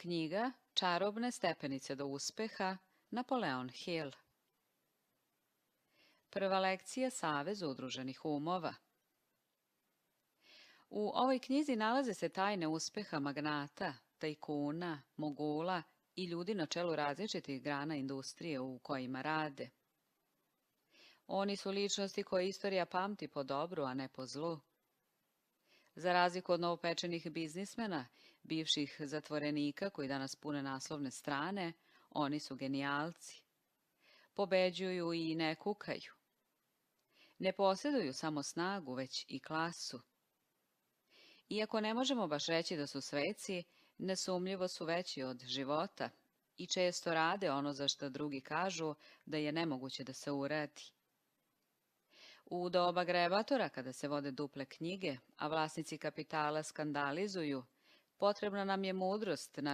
Knjiga Čarobne stepenice do uspeha, Napoleon Hill. Prva lekcija Savez udruženih umova. U ovoj knjizi nalaze se tajne uspeha magnata, tajkuna, mogula i ljudi na čelu različitih grana industrije u kojima rade. Oni su ličnosti koje istorija pamti po dobru, a ne po zlu. Za razliku od novopečenih biznismena, bivših zatvorenika koji danas pune naslovne strane, oni su genijalci. Pobeđuju i ne kukaju. Ne posjeduju samo snagu, već i klasu. Iako ne možemo baš reći da su sveci, nesumnjivo su veći od života i često rade ono za što drugi kažu da je nemoguće da se uradi. U doba grebatora, kada se vode duple knjige, a vlasnici kapitala skandalizuju, potrebna nam je mudrost